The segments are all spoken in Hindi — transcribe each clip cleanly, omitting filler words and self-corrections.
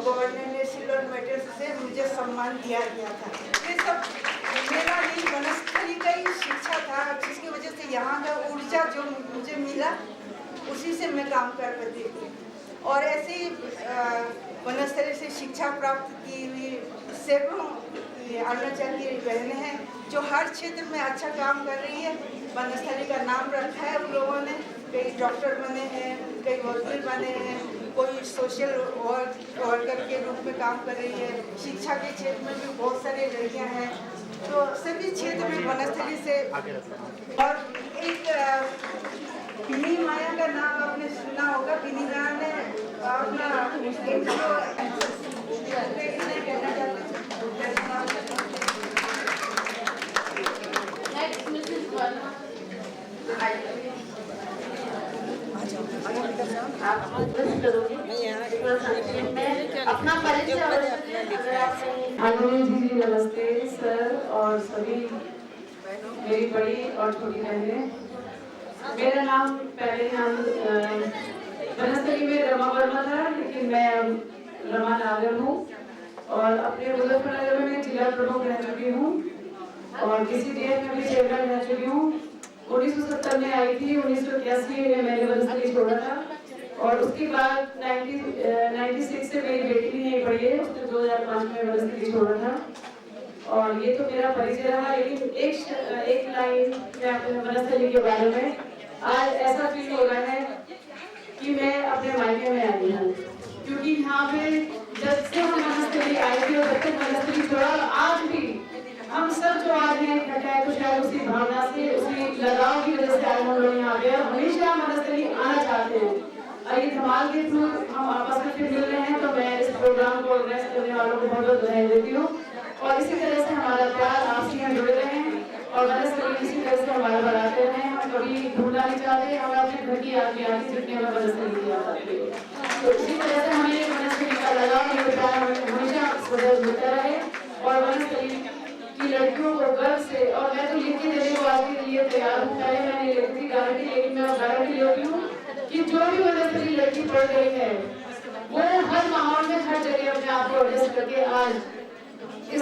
गवर्नर ने सिल्वर मेडल से मुझे सम्मान दिया गया था। ये सब मेरा ही वनस्थली का ही शिक्षा था, जिसकी वजह से यहाँ का ऊर्जा जो मुझे मिला उसी से मैं काम कर पाती थी। और ऐसे ही वनस्थली से शिक्षा प्राप्त की हुई सैकड़ों अरुणाचल की बहनें हैं जो हर क्षेत्र में अच्छा काम कर रही है। वनस्थली का नाम रखा है उन लोगों ने, कई डॉक्टर बने हैं, कई वकील बने हैं, कोई सोशल वर्कर के रूप में काम कर रही है। शिक्षा के क्षेत्र में भी बहुत सारी लड़कियां हैं, तो सभी क्षेत्र में वनस्थली से। और एक बिनी माया का नाम आपने सुना होगा। बिनी माया ने अपना अपना परिचय। जी नमस्ते सर और सभी मेरी बड़ी और छोटी बहनें। मेरा नाम पहले नाम वनस्थली में रमा वर्मा था, लेकिन मैं अब रमा नागर हूँ और अपने मुजफ्फरनगर में मैं जिला प्रमुख रह चुकी हूँ और किसी DF में भी चेयरमैन रह चुकी हूँ। 1970 में आई थी, 1981 में मैंने वनस्थली छोड़ा था और उसके बाद 96 से मेरी बेटी भी नहीं पढ़ी है, उसने 2005 में वनस्थली छोड़ा था। और ये तो मेरा परिचय रहा, लेकिन एक लाइन मैं अपने वनस्थली के बारे में। आज ऐसा फील हो रहा है कि मैं अपने मायके में आई हूँ, क्योंकि यहाँ पे जब से हम वनस्थली आए थे और जब तक वनस्थली छोड़ा, आज भी हम सब जो आज हैं इकट्ठा है, तो शायद उसी भावना से, उसी लगाव की वजह से आज हम लोग यहाँ पे हमेशा वनस्थली आना चाहते हैं। और ये धमाल के थ्रू हम आपस में फिर मिल रहे हैं, तो मैं इस प्रोग्राम को ऑर्गेनाइज करने वालों को बहुत बहुत बधाई देती हूँ। और इसी तरह से हमारा प्यार आपसी में जुड़े रहे और वनस्थली इसी तरह से हमारा बढ़ाते रहे। हम कभी भूलना नहीं चाहते, हम अपने घर की याद में आती जितने में वनस्थली की याद आती है। तो इसी तरह से हमें वनस्थली का लगाव, ये प्यार हमेशा सदैव मिलता रहे और वनस्थली की लड़कियों को गर्व से। और मैं तो लिख के देने को आज के लिए तैयार हूँ, पहले मैंने लिखी थी गारंटी, लेकिन मैं गारंटी लेती हूँ कि जो भी वनस्थली लड़की पढ़ रही है वो हर माहौल में, हर जगह अपने आप को एडजस्ट करके आज इस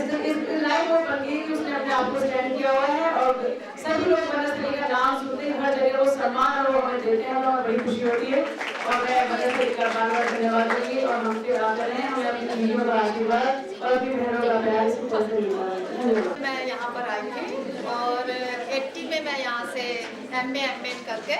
लाइफ को बन गई कि उसने अपने आप को स्टैंड किया हुआ है। और सभी लोग वनस्थली का नाम सुनते हैं, हर जगह वो सम्मान और वो हमें देते हैं, हमें बड़ी खुशी होती है। और मैं वनस्थली का बार-बार धन्यवाद दूंगी और हम पे आ कर रहे हैं, हमें अपनी बहनों का आशीर्वाद और अपनी बहनों का प्यार इस वजह से मिलता है। धन्यवाद। मैं यहाँ पर आई थी और 80 में मैं यहाँ से MA करके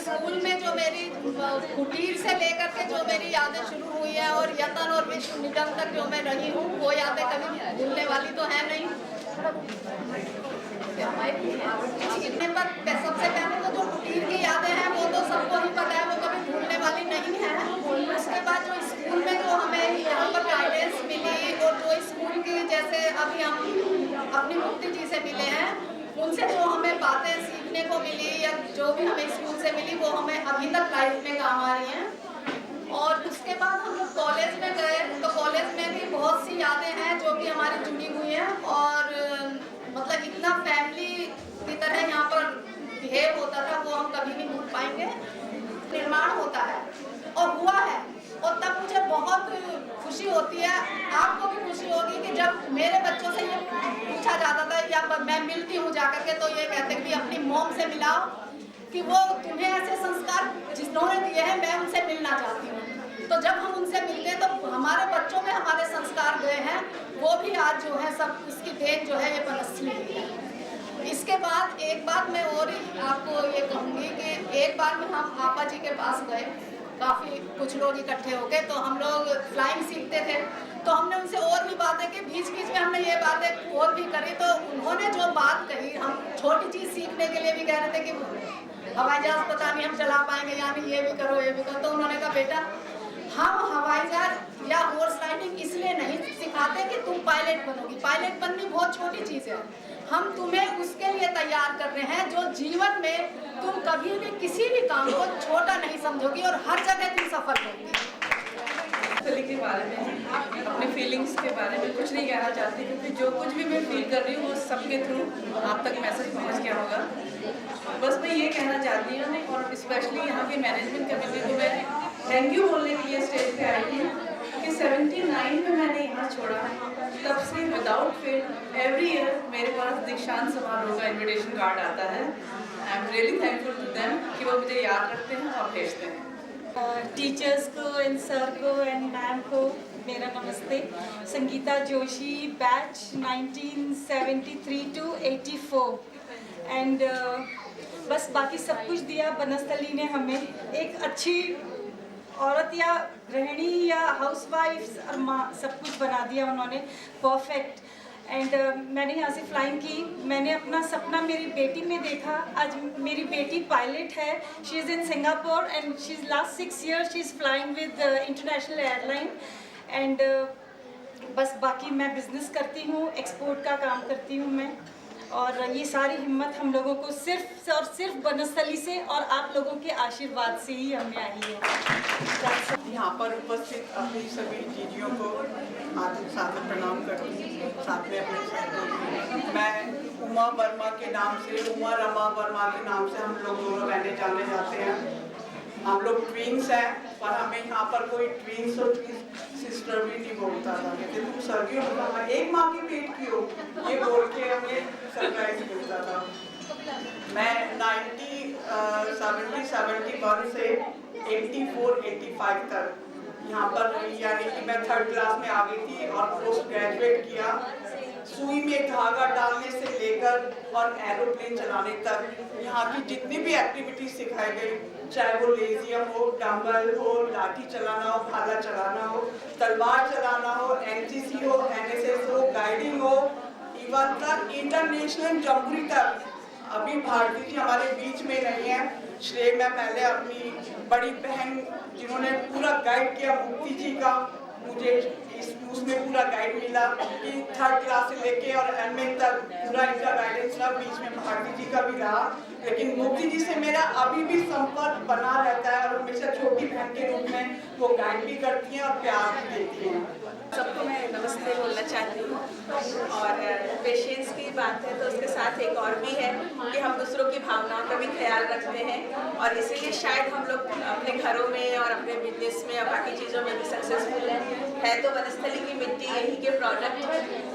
स्कूल में जो मेरी कुटीर से लेकर के जो मेरी यादें शुरू हुई है और यतन और विश्व निगम तक जो मैं रही हूँ, वो यादें कभी भूलने वाली तो है नहीं। पर सबसे पहले तो जो कुटीर की यादें हैं वो तो सबको ही पता है, वो कभी भूलने वाली नहीं है। उसके बाद जो स्कूल में जो हमें यहाँ पर गाइडेंस मिली और जो स्कूल की, जैसे अभी हम अपनी मुफ्ती जी से मिले हैं, उनसे जो हमें बातें सीखने को मिली या जो भी हमें स्कूल से मिली, वो हमें अभी तक लाइफ में काम आ रही हैं। और उसके बाद हम लोग कॉलेज में गए, तो कॉलेज में भी बहुत सी यादें हैं जो कि हमारी जुड़ी हुई हैं। और मतलब इतना फैमिली की तरह यहाँ पर बिहेव होता था, वो हम कभी नहीं भूल पाएंगे। निर्माण होता है और हुआ है, और तब मुझे बहुत खुशी होती है, आपको भी खुशी होगी कि जब मेरे बच्चों से ये पूछा जाता था या मैं मिलती हूँ जाकर के, तो ये कहते हैं कि अपनी मॉम से मिलाओ, कि वो तुम्हें ऐसे संस्कार जिन्होंने दिए हैं, मैं उनसे मिलना चाहती हूँ। तो जब हम उनसे मिलते हैं तो हमारे बच्चों में हमारे संस्कार गए हैं, वो भी आज जो है सब इसकी देन जो है ये वनस्थली है। इसके बाद एक बात मैं और आपको ये कहूँगी कि एक बार में हम आपा जी के पास गए, काफ़ी कुछ लोग इकट्ठे हो गए, तो हम लोग फ्लाइंग सीखते थे, तो हमने उनसे और भी बातें की, बीच बीच में हमने ये बातें और भी करी। तो उन्होंने जो बात कही, हम छोटी चीज़ सीखने के लिए भी कह रहे थे कि हवाई जहाज़ पता नहीं हम चला पाएंगे, यानी ये भी करो ये भी करो। तो उन्होंने कहा बेटा, हम हवाई जहाज या हॉर्स राइडिंग इसलिए नहीं सिखाते कि तुम पायलट बनोगी, पायलट बननी बहुत छोटी चीज़ है, हम तुम्हें उसके लिए तैयार कर रहे हैं जो जीवन में तुम कभी भी किसी भी काम को छोटा नहीं समझोगी और हर जगह तुम सफल होगी। वनस्थली के बारे में, अपने फीलिंग्स के बारे में कुछ नहीं कहना चाहती, क्योंकि जो कुछ भी मैं फील कर रही हूँ वो सबके थ्रू आप तक मैसेज पहुँच गया होगा। बस मैं ये कहना चाहती हूँ, और स्पेशली यहाँ की मैनेजमेंट कमेटी को मैं थैंक यू बोलने के लिए स्टेज पे आई हूँ कि 79 में मैंने यहाँ छोड़ा, तब से विदाउट फेल एवरी ईयर मेरे पास दीक्षांत समारोह का इनविटेशन कार्ड आता है। I am really thankful to them कि वो मुझे याद रखते हैं और भेजते हैं। टीचर्स को एंड सर को एंड मैम को मेरा नमस्ते। Sangeeta Joshi, batch 1973 to 84 and बस बाकी सब कुछ दिया बनस्थली ने हमें। एक अच्छी औरत या गृहिणी या हाउसवाइफ्स और माँ सब कुछ बना दिया उन्होंने परफेक्ट। एंड मैंने यहाँ से फ्लाइंग की, मैंने अपना सपना मेरी बेटी में देखा। आज मेरी बेटी पायलट है, she is in Singapore and she is last 6 years she is flying with international airline. And बस बाकी मैं बिज़नेस करती हूँ, एक्सपोर्ट का काम करती हूँ मैं। और ये सारी हिम्मत हम लोगों को सिर्फ और सिर्फ बनस्थली से और आप लोगों के आशीर्वाद से ही हमें आई है। यहाँ पर उपस्थित अपनी सभी दीदियों को साथ में प्रणाम करती हूँ, साथ में अपने साथ मैं उमा वर्मा के नाम से, उमा रमा वर्मा के नाम से हम लोग दोनों बहनें जाने जाते हैं। हम लोग ट्विंस हैं, पर हमें यहाँ पर कोई ट्विंस और सिस्टर भी नहीं बोलता था। कहते तुम सर्गी हो, एक माँ की पेट की हो, ये बोल के हमें सरप्राइज मिलता था। मैं 1971 से 84-85 तक यहाँ पर रही, यानी कि मैं 3rd क्लास में आ गई थी और पोस्ट ग्रेजुएट किया। सुई में धागा डालने से लेकर और एरोप्लेन चलाने तक यहाँ की जितनी भी एक्टिविटीज सिखाई गई, चाहे वो लेजियम हो, डंबल हो, लाठी चलाना हो, भाला चलाना हो, तलवार चलाना हो, एनसीसी हो, एनएसएस हो, गाइडिंग हो, इवन तक इंटरनेशनल जम्बरी तक। अभी भारती जी हमारे बीच में नहीं है, श्रेय मैं पहले अपनी बड़ी बहन जिन्होंने पूरा गाइड किया, मुक्ति जी का, मुझे उसमें पूरा गाइड मिला कि 3rd क्लास से लेके और एमए तक पूरा इनका गाइडेंस रहा। बीच में भारती जी का भी रहा, लेकिन मुक्ति जी से मेरा अभी भी संपर्क बना रहता है और हमेशा छोटी बहन के रूप में वो गाइड भी करती हैं और प्यार भी देती हैं। सबको मैं नमस्ते बोलना चाहती हूँ। और पेशेंस की बात है तो उसके साथ एक और भी है कि हम दूसरों की भावनाओं का भी ख्याल रखते हैं और इसीलिए शायद हम लोग अपने घरों में और अपने बिजनेस में और बाकी चीज़ों में भी सक्सेसफुल है तो बनस्थली की मिट्टी यही के प्रोडक्ट,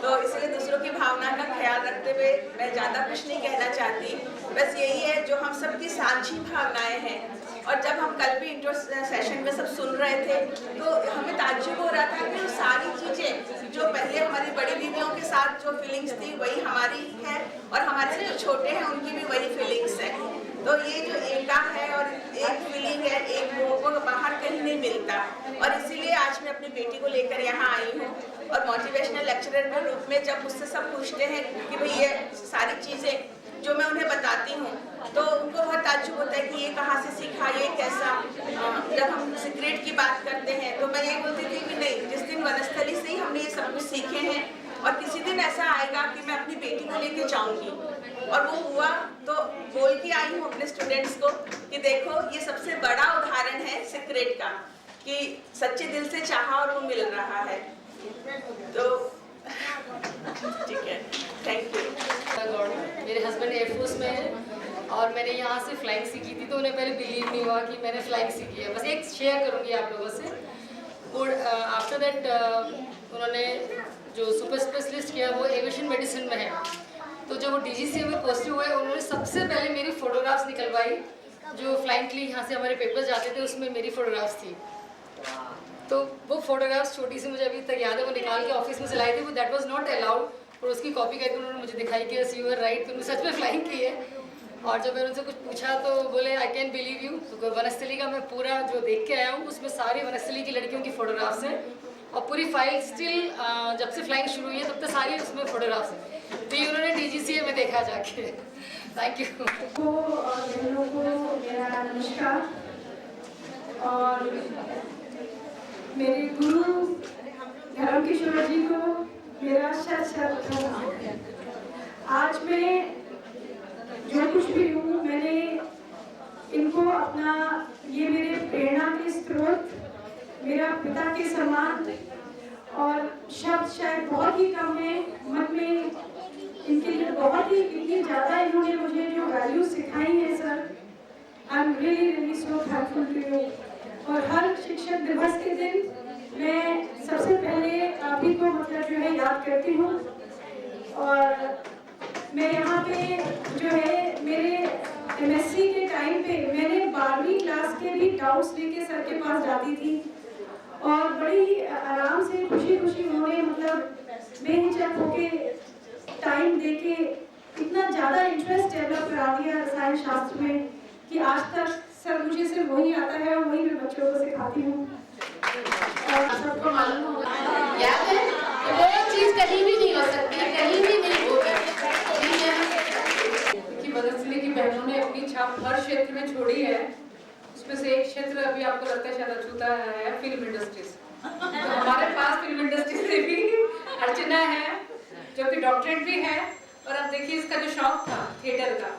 तो इसलिए दूसरों की भावना का ख्याल रखते हुए मैं ज़्यादा कुछ नहीं कहना चाहती। बस यही है जो हम सबकी साझी भावनाएँ हैं। और जब हम कल भी इंट्रो सेशन में सब सुन रहे थे तो हमें ताज्जुब हो रहा था कि वो सारी चीज़ें जो पहले हमारी बड़ी दीदियों के साथ जो फीलिंग्स थी वही हमारी है और हमारे से जो छोटे हैं उनकी भी वही फीलिंग्स है। तो ये जो एकता है और एक फीलिंग है, एक लोगों को बाहर कहीं नहीं मिलता। और इसीलिए आज मैं अपनी बेटी को लेकर यहाँ आई हूँ और मोटिवेशनल लेक्चरर के रूप में जब मुझसे सब पूछते हैं कि भाई ये सारी चीज़ें जो मैं उन्हें बताती हूँ तो उनको बहुत ताज्जुब होता है कि ये कहाँ से सीखा, ये कैसा। जब हम सीक्रेट की बात करते हैं तो मैं ये बोलती थी कि नहीं, जिस दिन बनस्थली से ही हमने ये सब कुछ सीखे हैं और किसी दिन ऐसा आएगा कि मैं अपनी बेटी को लेके जाऊँगी। और वो हुआ तो बोल के आई हूँ अपने स्टूडेंट्स को कि देखो ये सबसे बड़ा उदाहरण है सीक्रेट का कि सच्चे दिल से चाहा और वो मिल रहा है। तो ठीक है, थैंक यू। मेरे हस्बैंड एयरफोर्स में है और मैंने यहाँ से फ्लाइंग सीखी थी तो उन्हें पहले बिलीव नहीं हुआ कि मैंने फ्लाइंग सीखी है। बस एक शेयर करूँगी आप लोगों से। और आफ्टर दैट उन्होंने जो सुपर स्पेशलिस्ट किया वो एविएशन मेडिसिन में है। तो जब वो DGCA में पोस्टिंग हुए उन्होंने सबसे पहले मेरी फ़ोटोग्राफ्स निकलवाई। जो फ्लाइंग के लिए यहाँ से हमारे पेपर्स जाते थे उसमें मेरी फ़ोटोग्राफ्स थी। तो वो फ़ोटोग्राफ्स छोटी सी मुझे अभी तक याद है, वो निकाल के ऑफिस में चलाई थी। वो दैट वाज नॉट अलाउड और उसकी कॉपी करके उन्होंने मुझे दिखाई कि यस यू आर राइट, तुमने सच में फ्लाइंग की है। और जब मैंने उनसे कुछ पूछा तो बोले आई कैन बिलीव यू। तो बनस्थली का मैं पूरा जो देख के आया हूँ उसमें सारी बनस्थली की लड़कियों की फ़ोटोग्राफ्स हैं और पूरी फाइल स्टिल जब से फ्लाइंग शुरू हुई है तब तक सारी उसमें फ़ोटोग्राफ्स हैं। तो ये उन्होंने DGCA में देखा जाके। Thank you. बहनों को मेरा नमस्कार और मेरे गुरु धर्म किशोर जी को मेरा शत प्रणाम। आज मैं जो कुछ भी हूँ मैंने इनको अपना, ये मेरे प्रेरणा के स्रोत, मेरा पिता के समान और शब्द शायद बहुत ही कम है मन में इनके लिए, बहुत ही इतनी ज़्यादा इन्होंने मुझे जो वैल्यू सिखाई है sir, I am really so thankful to you. और हर दिवस के दिन मैं सबसे पहले आप ही को मतलब जो है याद करती हूँ। और मैं यहाँ पे जो है मेरे MSc के टाइम पे मैंने 12वीं क्लास के भी डाउट्स लेके सर के पास जाती थी और बड़ी आराम से खुशी खुशी उन्होंने मतलब बेहिचक होके टाइम देके इतना ज़्यादा इंटरेस्ट डेवलप करा दिया रसायन शास्त्र में कि आज तक सर मुझे सिर्फ वही आता है और वही मैं बच्चों को सिखाती हूँ। और सबको मालूम होगा याद है वो चीज़ कहीं भी नहीं हो सकती, कहीं भी नहीं होगी। कि बदरसिली की बहनों ने अपनी छाप हर क्षेत्र में छोड़ी है। उसमें से एक क्षेत्र अभी आपको लगता है शायद अछूता है, फिल्म इंडस्ट्रीज। तो हमारे पास फिल्म इंडस्ट्री से भी अर्चना है जो कि डॉक्टरेट भी है। और अब देखिए इसका जो शौक था थिएटर का,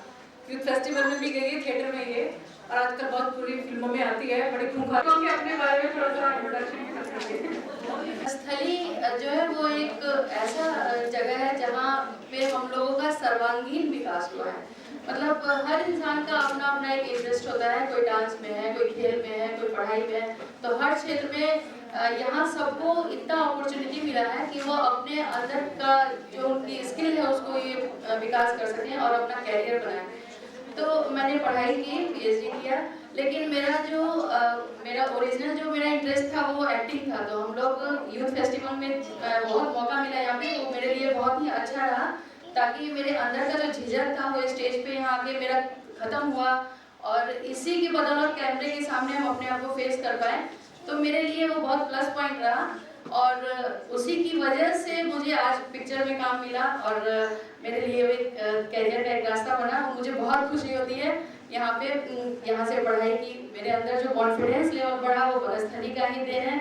यूथ फेस्टिवल में भी गई है थिएटर में ये, और आजकल बहुत पूरी फिल्मों में आती है, बड़ी खूंखार। क्योंकि अपने बारे में थोड़ा सा इंट्रोडक्शन कर सकते हैं। स्थली जो है वो एक ऐसा जगह है जहाँ पे हम लोगों का सर्वांगीण विकास हुआ है। मतलब हर इंसान का अपना अपना एक इंटरेस्ट होता है, कोई डांस में है, कोई खेल में है, कोई पढ़ाई में है। तो हर क्षेत्र में यहाँ सबको इतना अपॉर्चुनिटी मिला है कि वो अपने अंदर का जो उनकी स्किल है उसको ये विकास कर सकें और अपना कैरियर बनाएं। तो मैंने पढ़ाई की, PhD किया, लेकिन मेरा ओरिजिनल जो मेरा इंटरेस्ट था वो एक्टिंग था। तो हम लोग यूथ फेस्टिवल में बहुत मौका मिला यहाँ पे, वो मेरे लिए बहुत ही अच्छा रहा, ताकि मेरे अंदर का जो झिझक था वो स्टेज पे यहाँ आके मेरा खत्म हुआ और इसी की बदौलत कैमरे के सामने हम अपने आप को फेस कर पाए। तो मेरे लिए वो बहुत प्लस पॉइंट रहा और उसी की वजह से मुझे आज पिक्चर में काम मिला और मेरे लिए एक कैरियर का एक रास्ता बना। मुझे बहुत खुशी होती है यहाँ से पढ़ाई की। मेरे अंदर जो कॉन्फिडेंस लेवल बढ़ा वो बनस्थली का ही देन है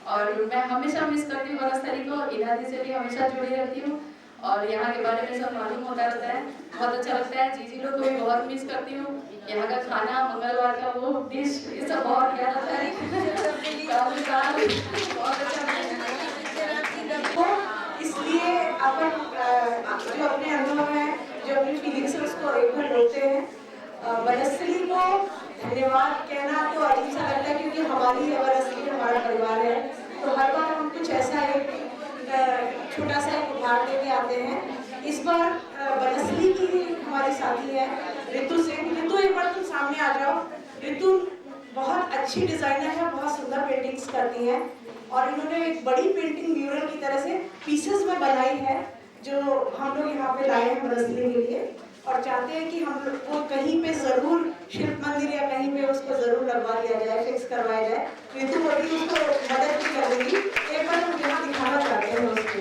और मैं हमेशा मिस करती हूँ बनस्थली को। इलादी से भी हमेशा जुड़ी रहती हूँ और यहाँ के बारे में सब मालूम होता रहता है, बहुत अच्छा लगता है। जीजी लोग को भी बहुत मिस करती हूँ। यहाँ का खाना, मंगलवार का वो डिश, ये सब बहुत याद आता है। बहुत अच्छा। इसलिए अपन जो अपने अनुभव है, जो अपनी फीलिंग्स है उसको एक बार बोलते हैं। बनस्थली को धन्यवाद कहना तो अजीब सा लगता है क्योंकि हमारी बनस्थली हमारा परिवार है। तो हर बार हम कुछ ऐसा एक छोटा सा एक उपहार लेके आते हैं। इस बार बनस्थली की हमारी साथी है ऋतु सिंह। ऋतु एक बार तुम सामने आ जाओ। ऋतु बहुत अच्छी डिजाइनर है, बहुत सुंदर पेंटिंग्स करती है और इन्होंने एक बड़ी पेंटिंग म्यूरल की तरह से पीसेस में बनाई है जो हम लोग यहाँ पे लाए हैं बनस्थली के लिए और चाहते हैं कि हम लोग को कहीं पे जरूर शिल्प मंदिर या कहीं पे उसको जरूर लगवा दिया जाए, फिक्स करवाया जाए। ऋतु बड़ी उसको मदद भी करेगी। एक बार हम यहाँ दिखाना चाहते हैं उसको।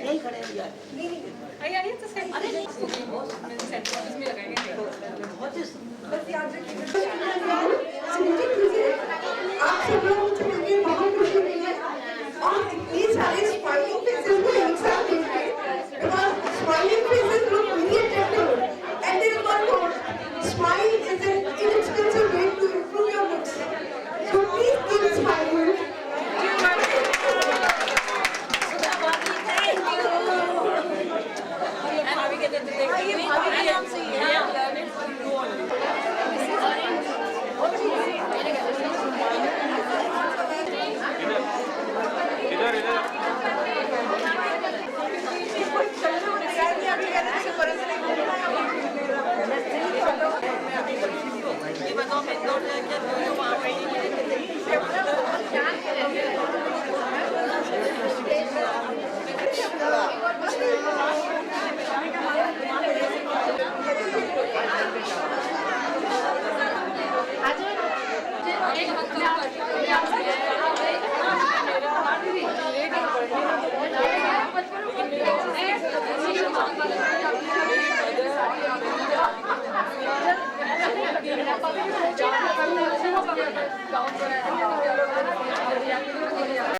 यही खड़े हैं यार। आइए तो सही। अरे नहीं सेंटर में लगाएंगे। बहुत ही बस याद रखिए। आप सब लोग